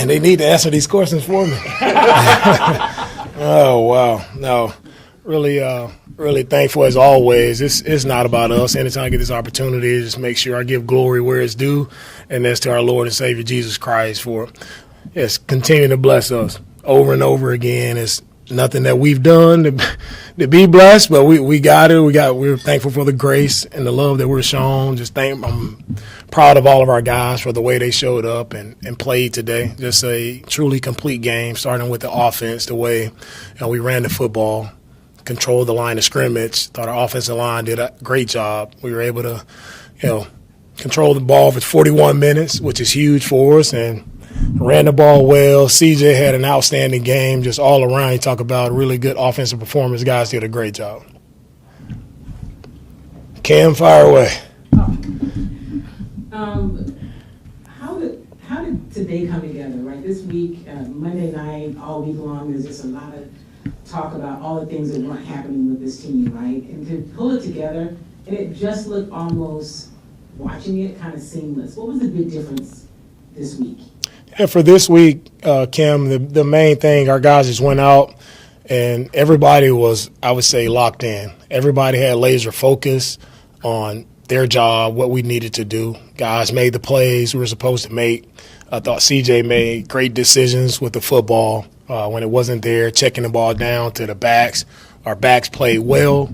Man, they need to answer these questions for me. Oh, wow. No, really, really thankful as always. It's not about us. Anytime I get this opportunity, just make sure I give glory where it's due, and that's to our Lord and Savior Jesus Christ for continuing to bless us over and over again. It's nothing that we've done to be blessed, but we got it. We're thankful for the grace and the love that we're shown. I'm proud of all of our guys for the way they showed up and played today. Just a truly complete game, starting with the offense, the way we ran the football, controlled the line of scrimmage. Thought our offensive line did a great job. We were able to, control the ball for 41 minutes, which is huge for us, and ran the ball well. CJ had an outstanding game just all around. You talk about really good offensive performance. Guys did a great job. Cam, fire away. How did today come together, right? This week, Monday night, all week long, there's just a lot of talk about all the things that weren't happening with this team, right? And to pull it together, and it just looked almost, watching it, kind of seamless. What was the big difference this week? Yeah, for this week, Kim, the main thing, our guys just went out and everybody was, I would say, locked in. Everybody had laser focus on their job, what we needed to do. Guys made the plays we were supposed to make. I thought CJ made great decisions with the football when it wasn't there, checking the ball down to the backs. Our backs played well.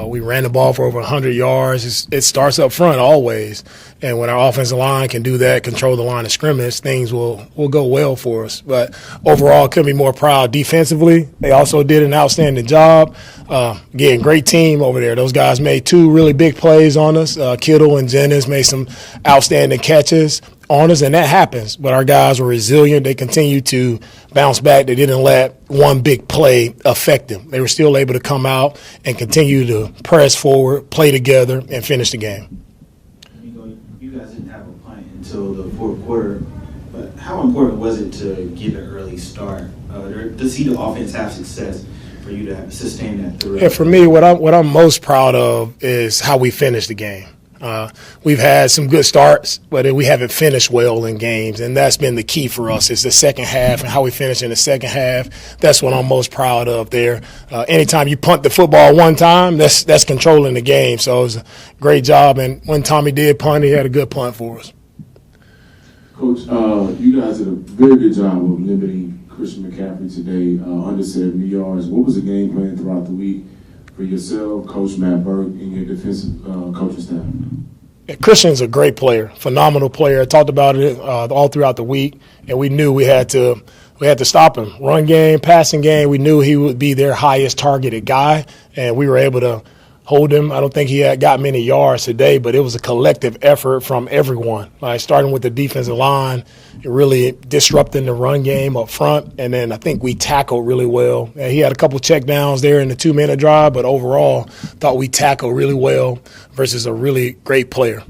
We ran the ball for over 100 yards. It starts up front always. And when our offensive line can do that, control the line of scrimmage, things will go well for us. But overall, couldn't be more proud. Defensively, they also did an outstanding job. Again, great team over there. Those guys made 2 really big plays on us. Kittle and Jennings made some outstanding catches on us, and that happens. But our guys were resilient. They continued to bounce back. They didn't let one big play affect them. They were still able to come out and continue to press forward, play together, and finish the game. You guys didn't have a punt until the fourth quarter, but how important was it to get an early start, to see the offense have success for you to sustain that throughout? Yeah, for me, what I'm most proud of is how we finished the game. We've had some good starts, but we haven't finished well in games, and that's been the key for us is the second half and how we finish in the second half. That's what I'm most proud of there. Anytime you punt the football one time, that's controlling the game. So it was a great job, and when Tommy did punt, he had a good punt for us. Coach, you guys did a very good job of limiting Christian McCaffrey today, under 70 yards. What was the game plan throughout the week for yourself, Coach Matt Burke, and your defensive coaching staff? Yeah, Christian's a great player, phenomenal player. I talked about it all throughout the week, and we knew we had to stop him. Run game, passing game, we knew he would be their highest targeted guy, and we were able to hold him. I don't think he had got many yards today, but it was a collective effort from everyone, like starting with the defensive line, really disrupting the run game up front, and then I think we tackled really well. And he had a couple check downs there in the 2-minute drive, but overall thought we tackled really well versus a really great player.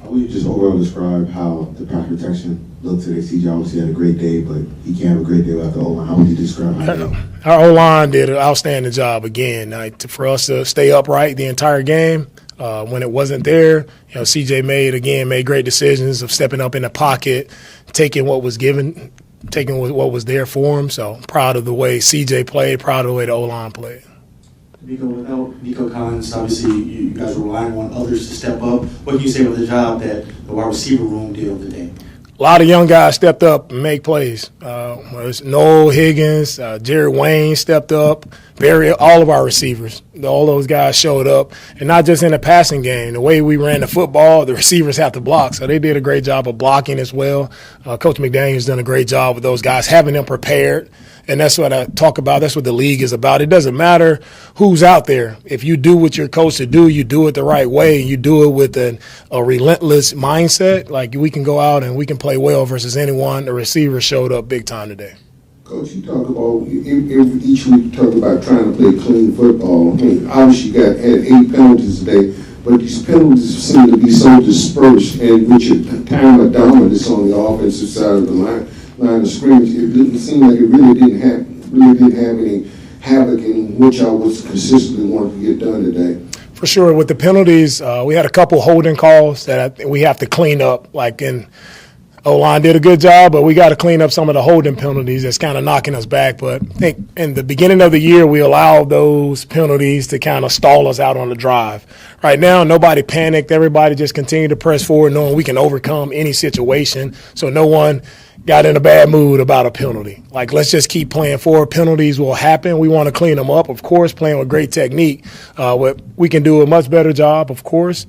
How would you just overall describe how the pass protection looked today? CJ obviously had a great day, but he can't have a great day without the O-line. How would you describe how our O-line did an outstanding job again. For us to stay upright the entire game, when it wasn't there, CJ made great decisions of stepping up in the pocket, taking what was given, taking what was there for him. So proud of the way CJ played, proud of the way the O-line played. DeMeco, without Nico Collins, obviously you guys were relying on others to step up. What can you say about the job that the wide receiver room did over the day? A lot of young guys stepped up and make plays. It's Noel Higgins, Jared Wayne stepped up, Barry, all of our receivers. All those guys showed up, and not just in the passing game. The way we ran the football, the receivers have to block, so they did a great job of blocking as well. Coach McDaniel's done a great job with those guys, having them prepared. And that's what I talk about. That's what the league is about. It doesn't matter who's out there. If you do what you're coached to do, you do it the right way, and you do it with a relentless mindset, like we can go out and we can play well versus anyone. The receivers showed up big time today. Coach, you talk about each week you talk about trying to play clean football. I mean, obviously you had 8 penalties today, but these penalties seem to be so dispersed, and with your time of dominance on the offensive side of the line of scrimmage, it didn't seem like it really didn't have any havoc in which I was consistently wanting to get done today. For sure, with the penalties, we had a couple holding calls that we have to clean up. Like in O-line did a good job, but we got to clean up some of the holding penalties that's kind of knocking us back. But I think in the beginning of the year, we allowed those penalties to kind of stall us out on the drive. Right now, nobody panicked. Everybody just continued to press forward, knowing we can overcome any situation. So no one got in a bad mood about a penalty. Like, let's just keep playing forward. Penalties will happen. We want to clean them up, of course, playing with great technique. We can do a much better job, of course.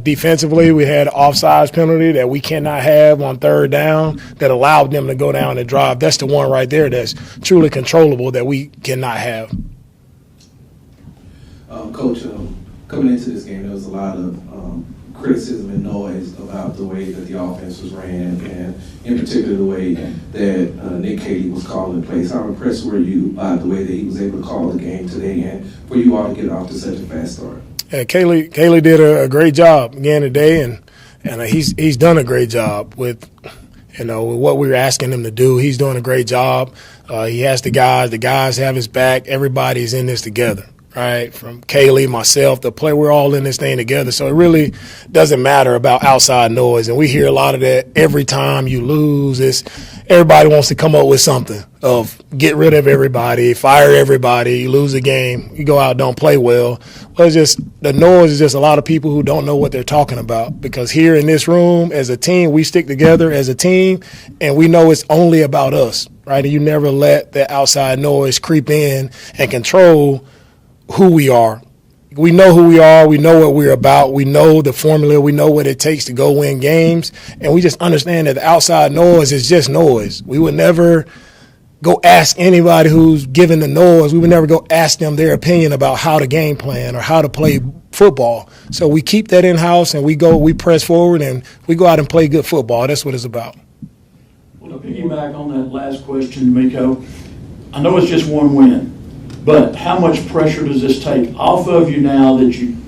Defensively, we had an offsides penalty that we cannot have on third down that allowed them to go down and drive. That's the one right there that's truly controllable that we cannot have. Coach, coming into this game, there was a lot of criticism and noise about the way that the offense was ran, and in particular the way that Nick Cady was calling plays. How impressed were you by the way that he was able to call the game today, and for you all to get off to such a fast start? Yeah, Kaylee did a great job again today, and he's done a great job with what we were asking him to do. He's doing a great job. He has the guys have his back. Everybody's in this together. Right, from Kaylee, myself, the player, we're all in this thing together. So it really doesn't matter about outside noise. And we hear a lot of that every time you lose. Everybody wants to come up with something of get rid of everybody, fire everybody, you lose a game, you go out, don't play well. Well, it's just the noise is just a lot of people who don't know what they're talking about. Because here in this room, as a team, we stick together as a team, and we know it's only about us, right? And you never let that outside noise creep in and control who we are. We know who we are. We know what we're about. We know the formula. We know what it takes to go win games. And we just understand that the outside noise is just noise. We would never go ask anybody who's giving the noise. We would never go ask them their opinion about how to game plan or how to play football. So we keep that in-house, and we press forward, and we go out and play good football. That's what it's about. Well, to piggyback on that last question, DeMeco, I know it's just one win. But how much pressure does this take off of you now that you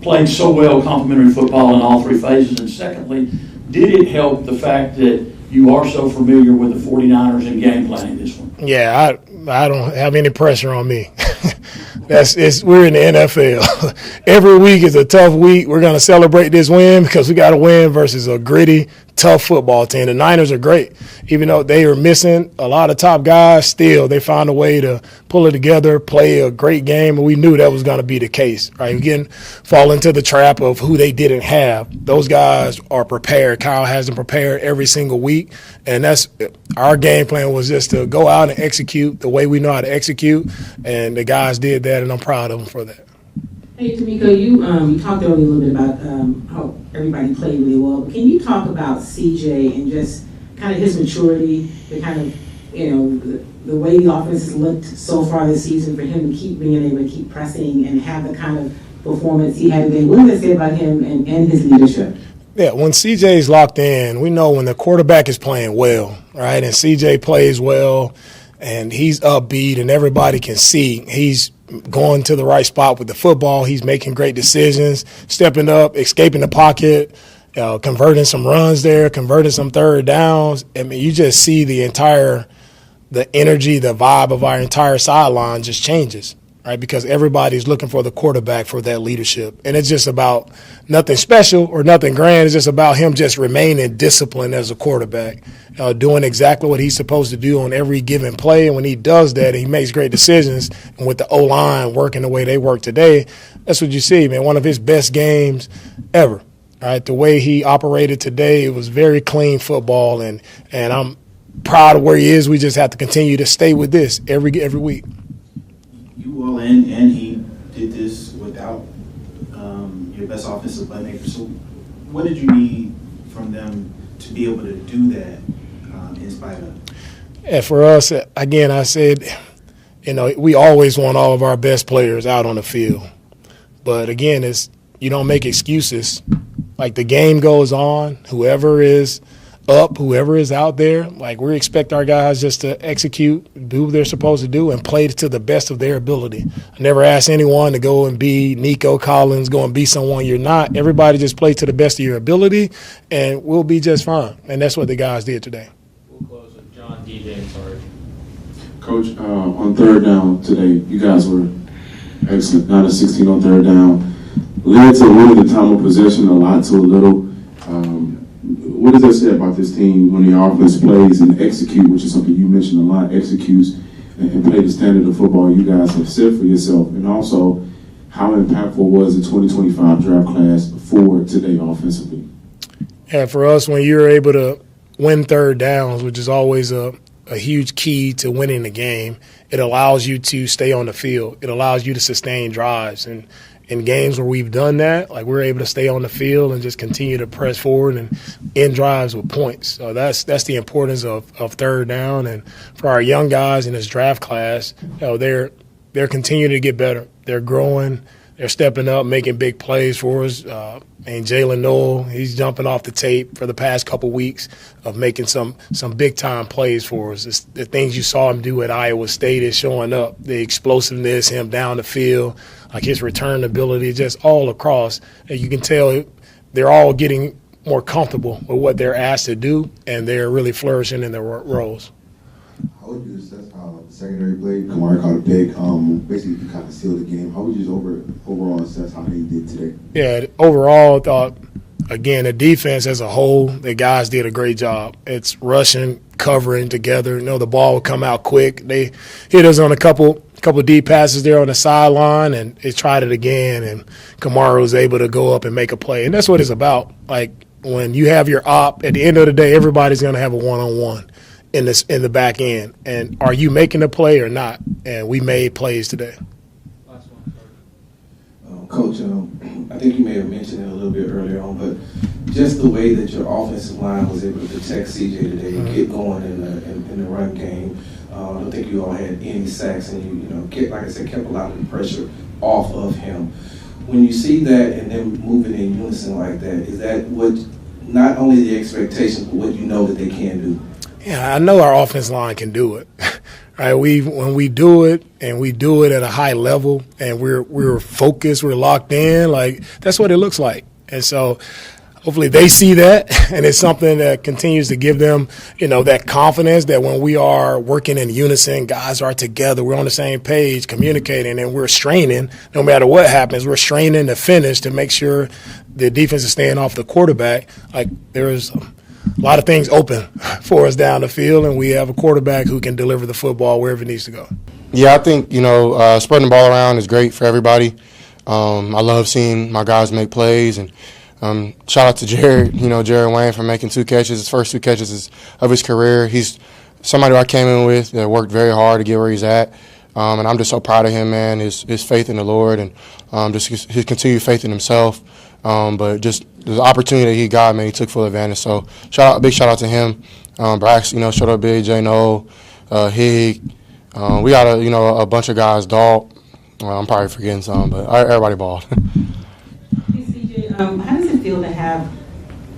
played so well complimentary football in all three phases? And secondly, did it help the fact that you are so familiar with the 49ers in game planning this one? Yeah, I don't have any pressure on me. We're in the NFL. Every week is a tough week. We're going to celebrate this win because we got to win versus a gritty, tough football team. The Niners are great. Even though they are missing a lot of top guys, still they found a way to pull it together, play a great game, and we knew that was going to be the case. Right? Again, fall into the trap of who they didn't have. Those guys are prepared. Kyle has them prepared every single week, and that's our game plan was just to go out and execute the way we know how to execute, and the guys did that, and I'm proud of them for that. Hey, DeMeco, you talked earlier a little bit about how everybody played really well, but can you talk about CJ and just kind of his maturity, the kind of, the way the offense has looked so far this season, for him to keep being able to keep pressing and have the kind of performance he had today? What does that say about him and his leadership? Yeah, when CJ's locked in, we know when the quarterback is playing well, right, and CJ plays well and he's upbeat and everybody can see he's going to the right spot with the football. He's making great decisions, stepping up, escaping the pocket, converting some runs there, converting some third downs. I mean, you just see the energy, the vibe of our entire sideline just changes, right? Because everybody's looking for the quarterback for that leadership. And it's just about nothing special or nothing grand. It's just about him just remaining disciplined as a quarterback, doing exactly what he's supposed to do on every given play. And when he does that, he makes great decisions. And with the O-line working the way they work today, that's what you see, man. One of his best games ever, right? The way he operated today, it was very clean football. And I'm proud of where he is. We just have to continue to stay with this every week. You all and he did this without your best offensive playmaker. So what did you need from them to be able to do that in spite of? Yeah, for us, again, I said, we always want all of our best players out on the field. But again, you don't make excuses. Like, the game goes on, whoever is up, whoever is out there, like, we expect our guys just to execute, do what they're supposed to do, and play to the best of their ability. I never ask anyone to go and be Nico Collins, go and be someone you're not. Everybody just play to the best of your ability, and we'll be just fine. And that's what the guys did today. We'll close with John DJ in charge. Coach, on third down today, you guys were excellent. 9 of 16 on third down. Led to winning the time of possession a lot to a little. what does that say about this team when the offense plays and execute, which is something you mentioned a lot, executes and play the standard of football you guys have set for yourself? And also, how impactful was the 2025 draft class for today offensively? Yeah, for us, when you're able to win third downs, which is always a huge key to winning the game, it allows you to stay on the field. It allows you to sustain drives. And in games where we've done that, like we're able to stay on the field and just continue to press forward and end drives with points. So that's the importance of third down. And for our young guys in this draft class, they're continuing to get better. They're growing. They're stepping up, making big plays for us. And Jalen Noel, he's jumping off the tape for the past couple weeks of making some big-time plays for us. It's the things you saw him do at Iowa State is showing up, the explosiveness, him down the field, like his return ability, just all across. And you can tell they're all getting more comfortable with what they're asked to do, and they're really flourishing in their roles. How would you assess how the secondary played? Kamari caught a pick, basically kind of sealed the game. How would you overall assess how they did today? Yeah, overall, I thought, again, the defense as a whole, the guys did a great job. It's rushing, covering together. The ball would come out quick. They hit us on a couple deep passes there on the sideline, and they tried it again, and Kamara was able to go up and make a play. And that's what it's about. Like, when you have your op, at the end of the day, everybody's going to have a one-on-one in the back end. And are you making the play or not? And we made plays today. Last one. Coach, I think you may have mentioned it a little bit earlier on, but just the way that your offensive line was able to protect CJ today and get going in the run game. I don't think you all had any sacks, and you like I said, kept a lot of the pressure off of him. When you see that and them moving in unison like that, is that what not only the expectations, but what you know that they can do? Yeah, I know our offense line can do it. Right? When we do it, and we do it at a high level, and we're focused, we're locked in, like that's what it looks like. And so hopefully they see that, and it's something that continues to give them, that confidence that when we are working in unison, guys are together, we're on the same page, communicating, and we're straining. No matter what happens, we're straining to finish to make sure the defense is staying off the quarterback. Like there's a lot of things open for us down the field, and we have a quarterback who can deliver the football wherever it needs to go. Yeah, I think, spreading the ball around is great for everybody. I love seeing my guys make plays, and shout out to Jared, Jared Wayne for making 2 catches. His first 2 catches of his career. He's somebody I came in with that worked very hard to get where he's at. And I'm just so proud of him, man, his faith in the Lord and just his continued faith in himself. But just the opportunity that he got, man, he took full advantage. So big shout out to him. Brax, showed up big, J. Noel, Hig. We got a bunch of guys, Dalt. I'm probably forgetting some, but everybody balled. Hey, CJ, how does it feel to have,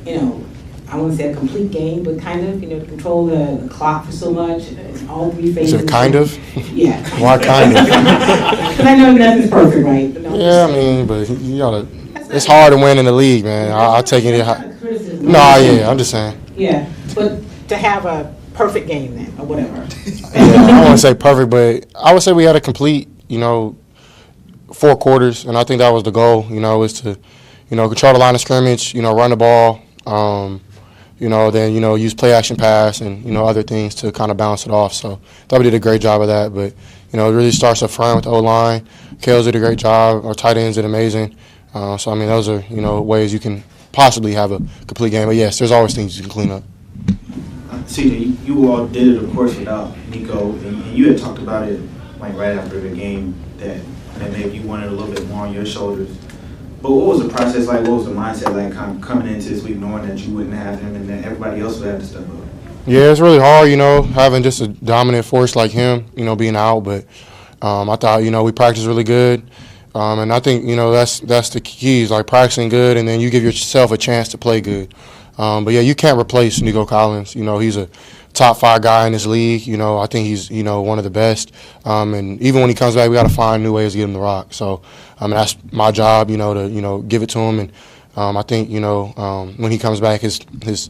I won't say a complete game, but kind of, to control the clock for so much, all 3 phases? Is it kind of? Yeah. Why kind of? Because I know nothing's perfect, right? Yeah, I mean, but you gotta. It's hard to win in the league, man. I'll take it. I'm just saying. Yeah, but to have a perfect game then, or whatever. I don't want to say perfect, but I would say we had a complete, 4 quarters, and I think that was the goal. Is to, control the line of scrimmage, run the ball, then use play action pass and other things to kind of bounce it off. So I thought we did a great job of that, but it really starts up front with the O-line. Kales did a great job. Our tight ends did amazing. So, I mean, those are, ways you can possibly have a complete game. But, yes, there's always things you can clean up. CJ, you all did it, of course, without Nico, and you had talked about it like right after the game that maybe you wanted a little bit more on your shoulders. But what was the process like? What was the mindset like kind of coming into this week knowing that you wouldn't have him and that everybody else would have to step up? Yeah, it's really hard, having just a dominant force like him, being out. But I thought, we practiced really good. And I think, that's the keys, like practicing good, and then you give yourself a chance to play good. But, yeah, you can't replace Nico Collins. He's a top 5 guy in this league. I think he's, one of the best. And even when he comes back, we got to find new ways to get him to rock. So, that's my job, to, give it to him. And I think, when he comes back, his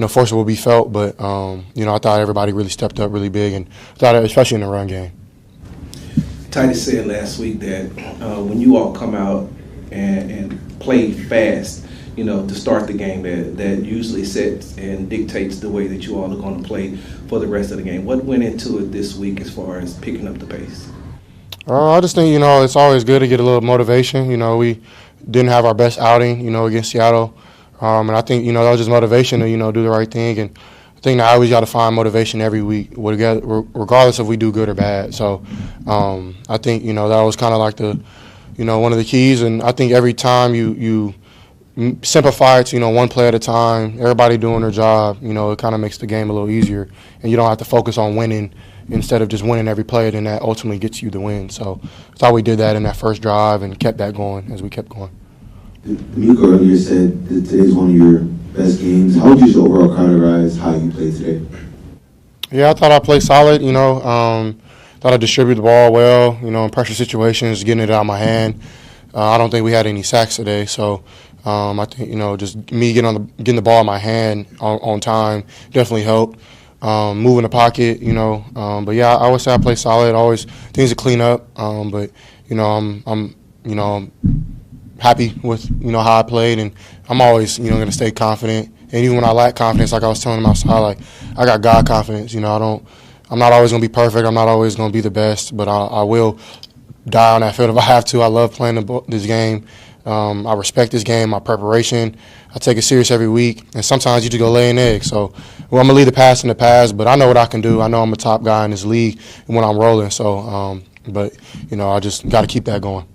force will be felt. But, I thought everybody really stepped up really big, and thought, especially in the run game. Titus said last week that when you all come out and play fast, to start the game that usually sets and dictates the way that you all are going to play for the rest of the game. What went into it this week as far as picking up the pace? I just think, it's always good to get a little motivation. We didn't have our best outing, against Seattle. And I think, that was just motivation to, do the right thing. And I think that I always got to find motivation every week, regardless if we do good or bad. So I think, that was kind of like one of the keys. And I think every time you simplify it to, one play at a time, everybody doing their job, it kind of makes the game a little easier. And you don't have to focus on winning instead of just winning every play, then that ultimately gets you the win. So I thought we did that in that first drive and kept that going as we kept going. DeMeco earlier said that today's one of your best games. How would you just overall categorize how you played today? Yeah, I thought I played solid, thought I distributed the ball well, in pressure situations, getting it out of my hand. I don't think we had any sacks today, so I think, just me getting the ball in my hand on time definitely helped. Moving the pocket, but yeah, I would say I play solid. Always things to clean up, but I'm happy with how I played, and I'm always going to stay confident. And even when I lack confidence, like I was telling him outside, like I got God confidence. I'm not always going to be perfect. I'm not always going to be the best, but I will die on that field if I have to. I love playing this game. I respect this game, my preparation. I take it serious every week, and sometimes you just go lay an egg. So, I'm going to leave the past in the past, but I know what I can do. I know I'm a top guy in this league when I'm rolling. So, but, I just got to keep that going.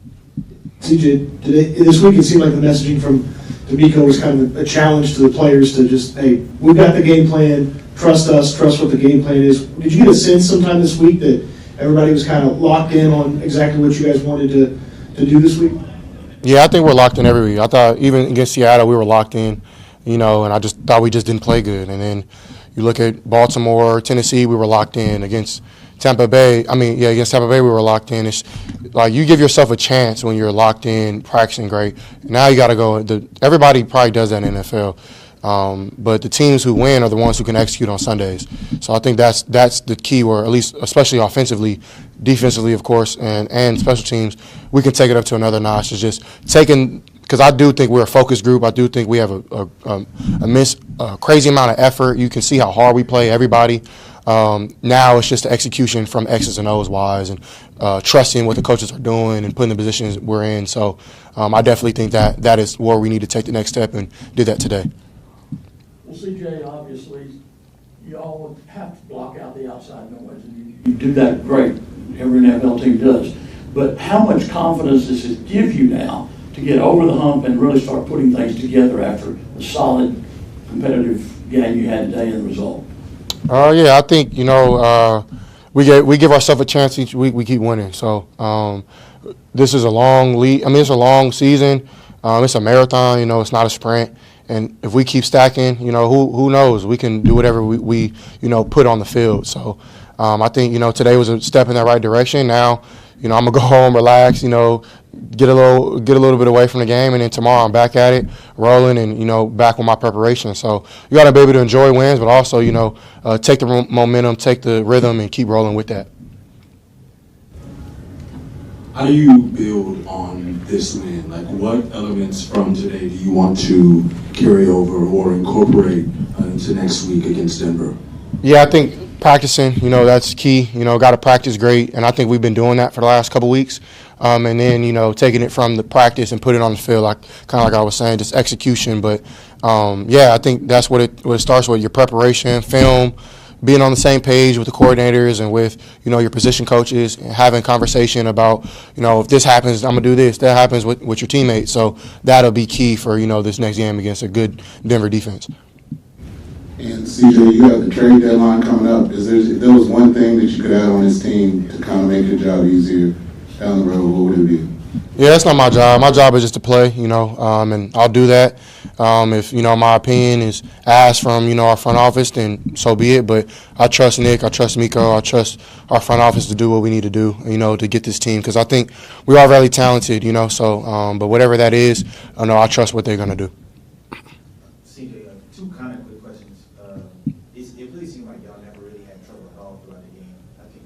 CJ, this week it seemed like the messaging from DeMeco was kind of a challenge to the players to just, hey, we've got the game plan, trust us, trust what the game plan is. Did you get a sense sometime this week that everybody was kind of locked in on exactly what you guys wanted to do this week? Yeah, I think we're locked in every week. I thought even against Seattle we were locked in, and I just thought we just didn't play good. And then you look at Baltimore, Tennessee, we were locked in. Against Tampa Bay, against Tampa Bay we were locked in. It's like you give yourself a chance when you're locked in, practicing great. Now you got to go. Everybody probably does that in the NFL. But the teams who win are the ones who can execute on Sundays. So I think that's the key, where at least, especially offensively, defensively, of course, and special teams, we can take it up to another notch. It's just taking, because I do think we're a focused group. I do think we have a crazy amount of effort. You can see how hard we play, everybody. Now it's just the execution from X's and O's wise, and trusting what the coaches are doing and putting the positions we're in. So I definitely think that is where we need to take the next step, and did that today. Well, CJ, obviously, you all have to block out the outside noise, and you do that great. Every NFL team does. But how much confidence does it give you now to get over the hump and really start putting things together after a solid competitive game you had today and the result? Yeah, I think, we give ourselves a chance each week. We keep winning. So this is a long league. It's a long season. It's a marathon. It's not a sprint. And if we keep stacking, who knows? We can do whatever we put on the field. So I think, today was a step in that right direction. Now, I'm gonna go home, relax, get a little bit away from the game, and then tomorrow I'm back at it, rolling, and back with my preparation. So you got to be able to enjoy wins, but also take the momentum, take the rhythm, and keep rolling with that. How do you build on this win? Like, what elements from today do you want to carry over or incorporate into next week against Denver? Yeah, I think practicing, that's key. Got to practice great, and I think we've been doing that for the last couple weeks. And then, taking it from the practice and putting it on the field, like I was saying, just execution. But I think that's what it starts with: your preparation, film, being on the same page with the coordinators and with your position coaches, and having conversation about if this happens, I'm gonna do this. That happens with your teammates. So that'll be key for this next game against a good Denver defense. And CJ, you have the trade deadline coming up. If there was one thing that you could add on this team to kind of make your job easier down the road, what would it be? Yeah, that's not my job. My job is just to play, and I'll do that. If, my opinion is asked from, our front office, then so be it. But I trust Nick, I trust DeMeco, I trust our front office to do what we need to do, to get this team. Because I think we are really talented, so, but whatever that is, I trust what they're going to do. CJ, two kind of quick questions. It really seemed like y'all never really had trouble at all throughout the game.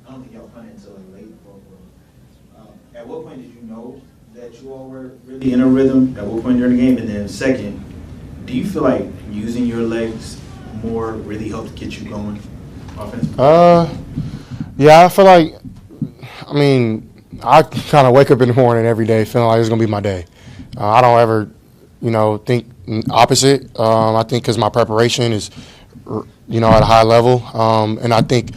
I don't think y'all punted until late in the fourth quarter. At what point did you know that you all were really in a rhythm? At what point during the game? And then second, Do you feel like using your legs more really helped get you going offensively? Yeah, I feel like, I mean, I kind of wake up in the morning every day feeling like it's going to be my day. I don't ever, think opposite. I think because my preparation is, at a high level. And I think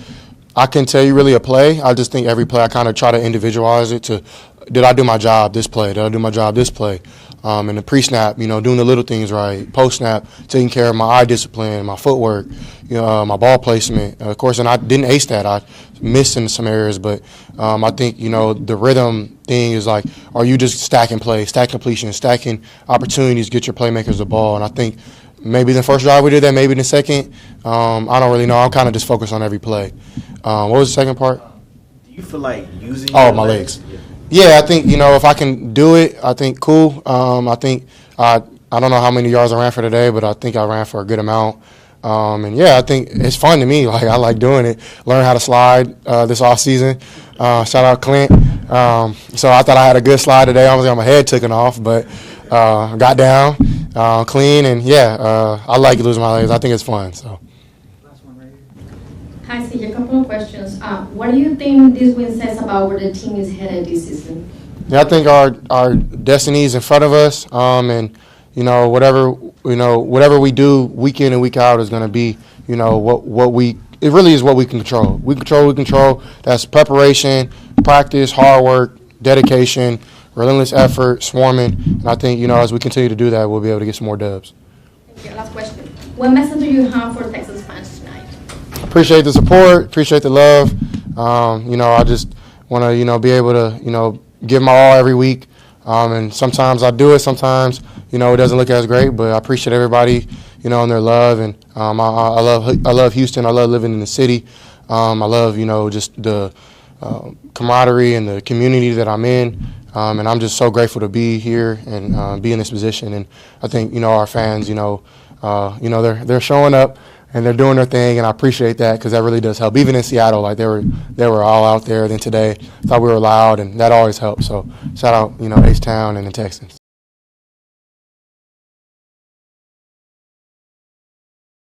I can tell you really a play. I just think every play I kind of try to individualize it to, did I do my job this play? Did I do my job this play? And the pre-snap, doing the little things right. Post-snap, taking care of my eye discipline, my footwork, my ball placement. Of course, and I didn't ace that. I missed in some areas, but I think, the rhythm thing is like, are you just stacking plays, stack completion, stacking opportunities, get your playmakers the ball? And I think maybe the first drive we did that, maybe the second. I don't really know. I'm kind of just focused on every play. What was the second part? Do you feel like using my legs. Yeah, I think, if I can do it, I think cool. I think I don't know how many yards I ran for today, but I think I ran for a good amount. And, yeah, I think it's fun to me. Like, I like doing it. Learn how to slide this offseason. Shout out Clint. So I thought I had a good slide today. I was got my head taken off, but got down clean. And, yeah, I like losing my legs. I think it's fun. So. Hi, CJ. A couple of questions. What do you think this win says about where the team is headed this season? Yeah, I think our destiny is in front of us, and whatever we do week in and week out is going to be it really is what we can control. We control. That's preparation, practice, hard work, dedication, relentless effort, swarming, and I think as we continue to do that, we'll be able to get some more dubs. Thank you. Last question. What message do you have for Texas fans tonight? Appreciate the support, appreciate the love. I just want to, be able to, give my all every week. And sometimes I do it, sometimes, it doesn't look as great, but I appreciate everybody, and their love. And I love Houston. I love living in the city. I love, just the camaraderie and the community that I'm in. And I'm just so grateful to be here and be in this position. And I think, our fans, they're showing up. And they're doing their thing, and I appreciate that because that really does help. Even in Seattle, like they were all out there. Then today, thought we were loud, and that always helps. So shout out, H-Town and the Texans.